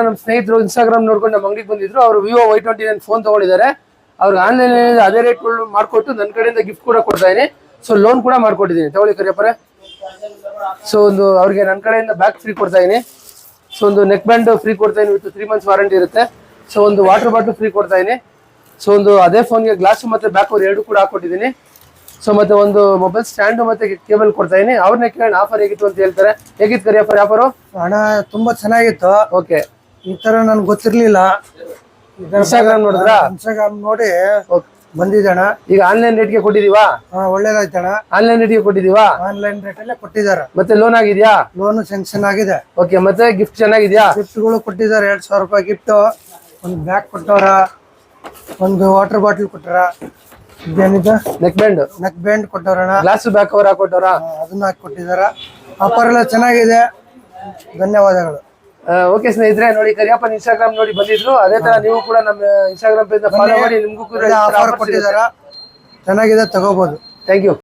ನಮ್ಮ ಸ್ನೇಹಿತರು ಇನ್ಸ್ಟಾಗ್ರಾಮ್ ನೋಡ್ಕೊಂಡು ನಮ್ಮ ಅಂಗಡಿಗೆ ಬಂದಿದ್ರು. ಅವರು ವಿವೋ Y29 ಫೋನ್ ತಗೊಂಡಿದ್ದಾರೆ. ಅವ್ರಿಗೆ ಆನ್ಲೈನ್ ಅದೇ ರೇಟ್ ಮಾಡ್ಕೊಟ್ಟು ನನ್ನ ಕಡೆಯಿಂದ ಗಿಫ್ಟ್ ಕೂಡ ಕೊಡ್ತಾ ಇದೀನಿ. ಸೊ ಲೋನ್ ಕೂಡ ಮಾಡ್ಕೊಟ್ಟಿದ್ದೀನಿ. ತಗೊಳ್ಳಿ ಕರಿಯಪ್ಪರೆ. ಸೊ ಒಂದು ಅವ್ರಿಗೆ ನನ್ನ ಕಡೆಯಿಂದ ಬ್ಯಾಗ್ ಫ್ರೀ ಕೊಡ್ತಾ ಇದೀನಿ. ಸೊ ಒಂದು ನೆಕ್ ಬ್ಯಾಂಡ್ ಫ್ರೀ ಕೊಡ್ತಾ ಇದೀನಿ ವಿತ್ 3 ಮಂತ್ಸ್ ವಾರಂಟಿ ಇರುತ್ತೆ. ಸೊ ಒಂದು ವಾಟರ್ ಬಾಟಲ್ ಫ್ರೀ ಕೊಡ್ತಾ ಇದೀನಿ. ಸೊ ಒಂದು ಅದೇ ಫೋನ್ಗೆ ಗ್ಲಾಸ್ ಮತ್ತೆ ಬ್ಯಾಕ್ ಕವರ್ ಎರಡು ಕೂಡ ಹಾಕೊಟ್ಟಿದ್ದೀನಿ. ಸೊ ಮತ್ತೆ ಒಂದು ಮೊಬೈಲ್ ಸ್ಟ್ಯಾಂಡ್ ಮತ್ತೆ ಕೇಬಲ್ ಕೊಡ್ತಾ ಇದೀನಿ. ಅವ್ರನ್ನೇ ಕೇಳಿ ಆಫರ್ ಹೇಗಿತ್ತು ಅಂತ ಹೇಳ್ತಾರೆ. ಹೇಗಿತ್ತು ಕರಿಯಪ್ಪರೆ ಆಫರು? ಹಣ ತುಂಬಾ ಚೆನ್ನಾಗಿತ್ತು. ಓಕೆ, ಈ ತರ ನನ್ಗೆ ಗೊತ್ತಿರ್ಲಿಲ್ಲ. ಇನ್ಸ್ಟಾಗ್ರಾಮ್ ನೋಡಿದ್ರಾ? ಇನ್ಸ್ಟಾಗ್ರಾಮ್ ನೋಡಿ ಬಂದಿದ್ದಣ. ಈಗ ಆನ್ಲೈನ್ ರೇಟ್ಗೆ ಕೊಟ್ಟಿದೀವಾ? ಒಳ್ಳೇದಾಯ್ತಣ. ಆನ್ಲೈನ್ ರೇಟ್ಗೆ ಕೊಟ್ಟಿದೀವಾ? ಆನ್ಲೈನ್ ರೇಟ್ ಅಲ್ಲೇ ಕೊಟ್ಟಿದ್ದಾರೆ. ಮತ್ತೆ ಲೋನ್ ಆಗಿದ್ಯಾ? ಲೋನ್ ಸ್ಯಾಂಕ್ಷನ್ ಆಗಿದೆ. ಓಕೆ, ಮತ್ತೆ ಗಿಫ್ಟ್ ಚೆನ್ನಾಗಿದ್ಯಾ? ಗಿಫ್ಟ್ಗಳು ಕೊಟ್ಟಿದ್ದಾರೆ. 2000 ರೂಪಾಯಿ ಗಿಫ್ಟ್, ಒಂದು ಬ್ಯಾಗ್ ಕೊಟ್ಟವ್ರ, ಒಂದು ವಾಟರ್ ಬಾಟಲ್ ಕೊಟ್ಟಾರ. ಇದೇನಿದೆ? ನೆಕ್ ಬ್ಯಾಂಡ್ ಕೊಟ್ಟವ್ರಣ. ಗ್ಲಾಸ್ ಬ್ಯಾಕ್ ಕವರ್ ಹಾಕೊಟ್ಟವ್ರ. ಅದನ್ನ ಹಾಕಿ ಕೊಟ್ಟಿದಾರ. ಆಫರ್ ಎಲ್ಲ ಚೆನ್ನಾಗಿದೆ. ಧನ್ಯವಾದಗಳು. ಓಕೆ ಸ್ನೇಹಿತರೆ, ನೋಡಿ ಕರಿಯಪ್ಪನ ಇನ್ಸ್ಟಾಗ್ರಾಮ್ ನೋಡಿ ಬಂದಿದ್ರು. ಅದೇ ತರ ನೀವು ಕೂಡ ನಮ್ಮ ಇನ್ಸ್ಟಾಗ್ರಾಮ್ ಪೇಜ್ ಫಾಲೋ ಮಾಡಿ. ನಿಮ್ಗೂ ಕೂಡ ಆಫರ್ ಕೊಟ್ಟಿದಾರ. ಚೆನ್ನಾಗಿದೆ, ತಗೋಬಹುದು. Thank you.